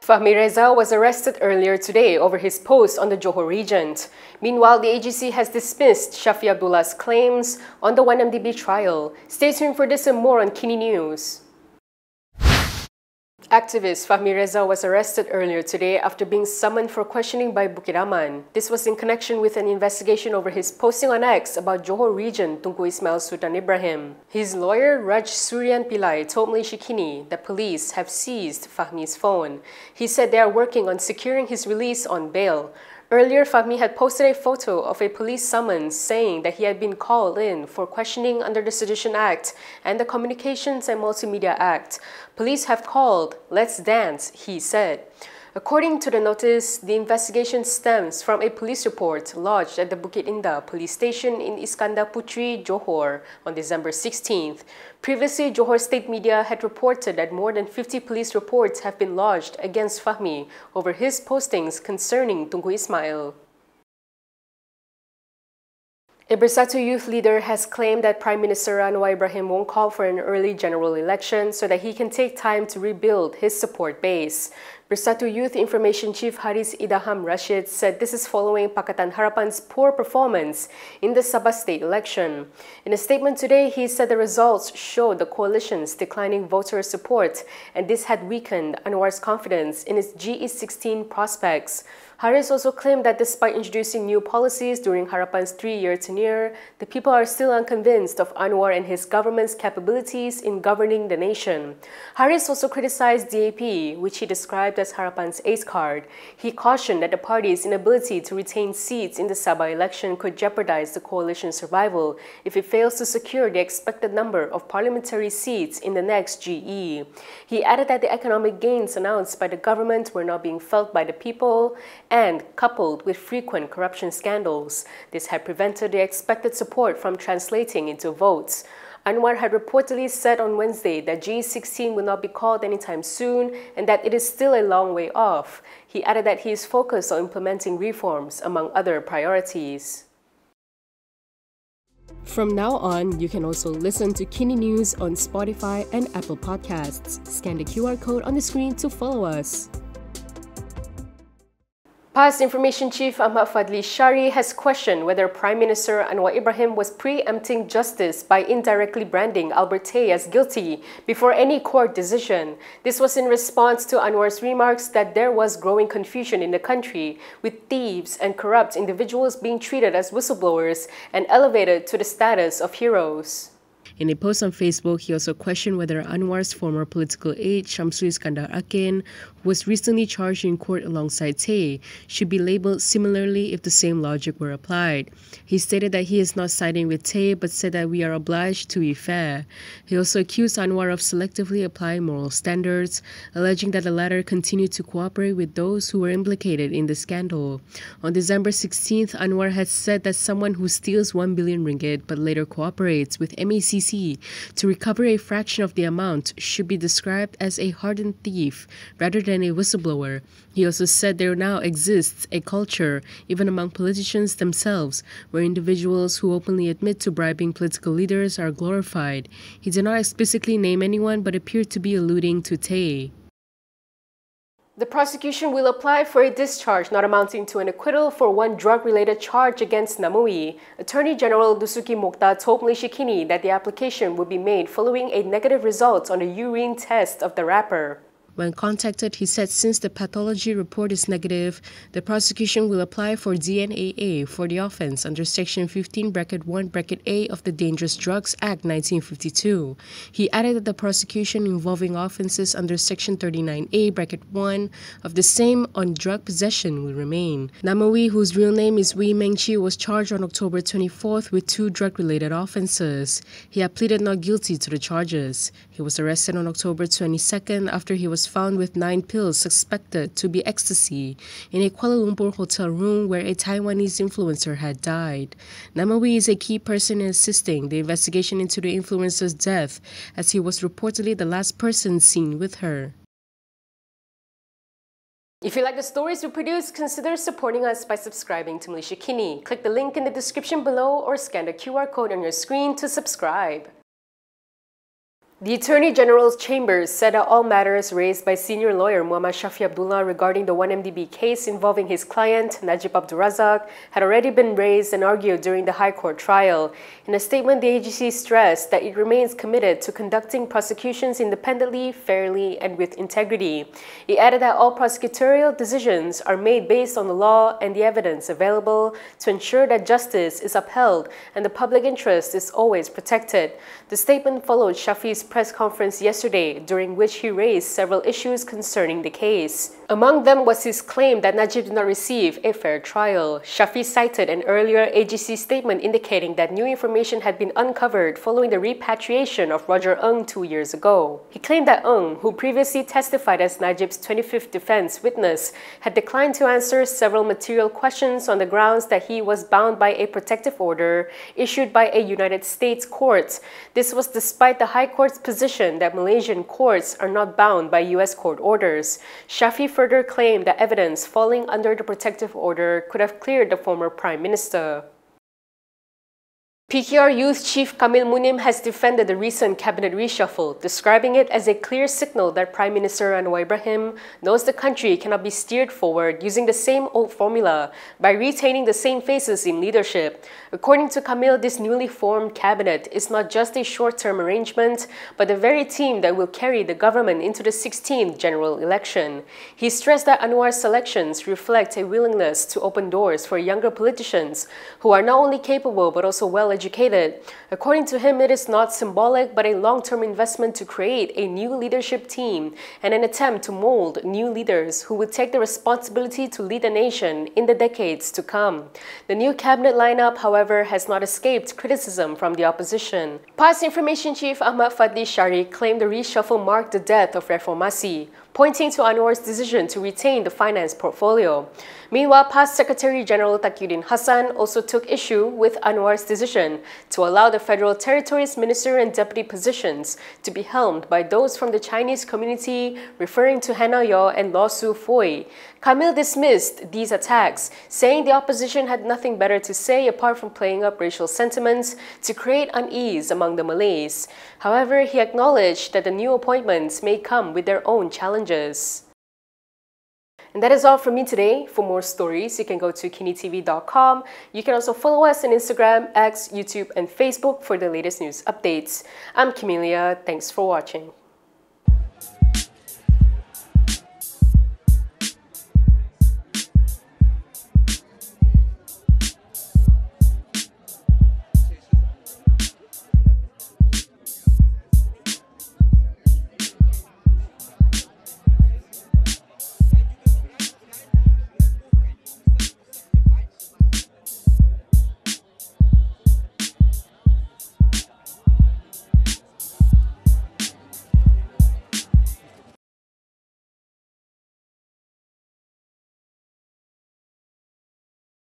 Fahmi Reza was arrested earlier today over his post on the Johor Regent. Meanwhile, the AGC has dismissed Shafi Abdullah's claims on the 1MDB trial. Stay tuned for this and more on KiniNews. Activist Fahmi Reza was arrested earlier today after being summoned for questioning by Bukit Aman. This was in connection with an investigation over his posting on X about Johor Regent Tunku Ismail Sultan Ibrahim. His lawyer Raj Suryan Pillai told Malaysia Kini that police have seized Fahmi's phone. He said they are working on securing his release on bail. Earlier, Fahmi had posted a photo of a police summons saying that he had been called in for questioning under the Sedition Act and the Communications and Multimedia Act. Police have called, "Let's dance," he said. According to the notice, the investigation stems from a police report lodged at the Bukit Indah police station in Iskandar Putri, Johor on December 16th. Previously, Johor state media had reported that more than 50 police reports have been lodged against Fahmi over his postings concerning Tunku Ismail. A Bersatu Youth leader has claimed that Prime Minister Anwar Ibrahim won't call for an early general election so that he can take time to rebuild his support base. Bersatu Youth Information Chief Harris Idaham Rashid said this is following Pakatan Harapan's poor performance in the Sabah state election. In a statement today, he said the results showed the coalition's declining voter support, and this had weakened Anwar's confidence in its GE16 prospects. Harris also claimed that despite introducing new policies during Harapan's 3-year tenure, the people are still unconvinced of Anwar and his government's capabilities in governing the nation. Harris also criticized DAP, which he described as Harapan's ace card. He cautioned that the party's inability to retain seats in the Sabah election could jeopardize the coalition's survival if it fails to secure the expected number of parliamentary seats in the next GE. He added that the economic gains announced by the government were not being felt by the people, and coupled with frequent corruption scandals, this had prevented the expected support from translating into votes. Anwar had reportedly said on Wednesday that GE16 will not be called anytime soon and that it is still a long way off. He added that he is focused on implementing reforms, among other priorities. From now on, you can also listen to KiniNews on Spotify and Apple Podcasts. Scan the QR code on the screen to follow us. Past Information Chief Ahmad Fadli Shari has questioned whether Prime Minister Anwar Ibrahim was preempting justice by indirectly branding Albert Tay as guilty before any court decision. This was in response to Anwar's remarks that there was growing confusion in the country, with thieves and corrupt individuals being treated as whistleblowers and elevated to the status of heroes. In a post on Facebook, he also questioned whether Anwar's former political aide, Shamsul Iskandar Akin, who was recently charged in court alongside Tay, should be labelled similarly if the same logic were applied. He stated that he is not siding with Tay, but said that we are obliged to be fair. He also accused Anwar of selectively applying moral standards, alleging that the latter continued to cooperate with those who were implicated in the scandal. On December 16th, Anwar had said that someone who steals 1 billion ringgit but later cooperates with MACC to recover a fraction of the amount should be described as a hardened thief rather than a whistleblower. He also said there now exists a culture, even among politicians themselves, where individuals who openly admit to bribing political leaders are glorified. He did not explicitly name anyone but appeared to be alluding to Tay. The prosecution will apply for a discharge not amounting to an acquittal for one drug-related charge against Namui. Attorney General Dusuki Mokhtar told Malaysia Kini that the application would be made following a negative result on a urine test of the rapper. When contacted, he said since the pathology report is negative, the prosecution will apply for DNAA for the offence under Section 15(1)(a) of the Dangerous Drugs Act 1952. He added that the prosecution involving offences under Section 39A(1) of the same on drug possession will remain. Namui, whose real name is Wee Meng Chi, was charged on October 24th with 2 drug-related offences. He had pleaded not guilty to the charges. He was arrested on October 22nd after he was found with 9 pills suspected to be ecstasy in a Kuala Lumpur hotel room where a Taiwanese influencer had died. Namawi is a key person in assisting the investigation into the influencer's death, as he was reportedly the last person seen with her. If you like the stories we produce, consider supporting us by subscribing to Malaysia Kini. Click the link in the description below or scan the QR code on your screen to subscribe. The Attorney General's chambers said that all matters raised by senior lawyer Muhammad Shafi Abdullah regarding the 1MDB case involving his client Najib Abdul Razak had already been raised and argued during the High Court trial. In a statement, the AGC stressed that it remains committed to conducting prosecutions independently, fairly, and with integrity. It added that all prosecutorial decisions are made based on the law and the evidence available to ensure that justice is upheld and the public interest is always protected. The statement followed Shafi's press conference yesterday, during which he raised several issues concerning the case. Among them was his claim that Najib did not receive a fair trial. Shafi cited an earlier AGC statement indicating that new information had been uncovered following the repatriation of Roger Ng 2 years ago. He claimed that Ng, who previously testified as Najib's 25th defense witness, had declined to answer several material questions on the grounds that he was bound by a protective order issued by a United States court. This was despite the High Court's position that Malaysian courts are not bound by U.S. court orders. Shafi further claimed that evidence falling under the protective order could have cleared the former Prime Minister. PKR Youth Chief Kamil Munim has defended the recent cabinet reshuffle, describing it as a clear signal that Prime Minister Anwar Ibrahim knows the country cannot be steered forward using the same old formula by retaining the same faces in leadership. According to Kamil, this newly formed cabinet is not just a short-term arrangement, but the very team that will carry the government into the 16th general election. He stressed that Anwar's selections reflect a willingness to open doors for younger politicians who are not only capable but also well-educated. According to him, it is not symbolic but a long-term investment to create a new leadership team and an attempt to mold new leaders who will take the responsibility to lead the nation in the decades to come. The new cabinet lineup, however, has not escaped criticism from the opposition. PAS Information Chief Ahmad Fadli Shari claimed the reshuffle marked the death of Reformasi, pointing to Anwar's decision to retain the finance portfolio. Meanwhile, PAS Secretary General Takiuddin Hassan also took issue with Anwar's decision to allow the Federal Territories Minister and Deputy positions to be helmed by those from the Chinese community, referring to Hannah Yaw and Law Su Foy. Kamil dismissed these attacks, saying the opposition had nothing better to say apart from playing up racial sentiments to create unease among the Malays. However, he acknowledged that the new appointments may come with their own challenges. And that is all from me today. For more stories, you can go to kinitv.com. You can also follow us on Instagram, X, YouTube, and Facebook for the latest news updates. I'm Camelia. Thanks for watching.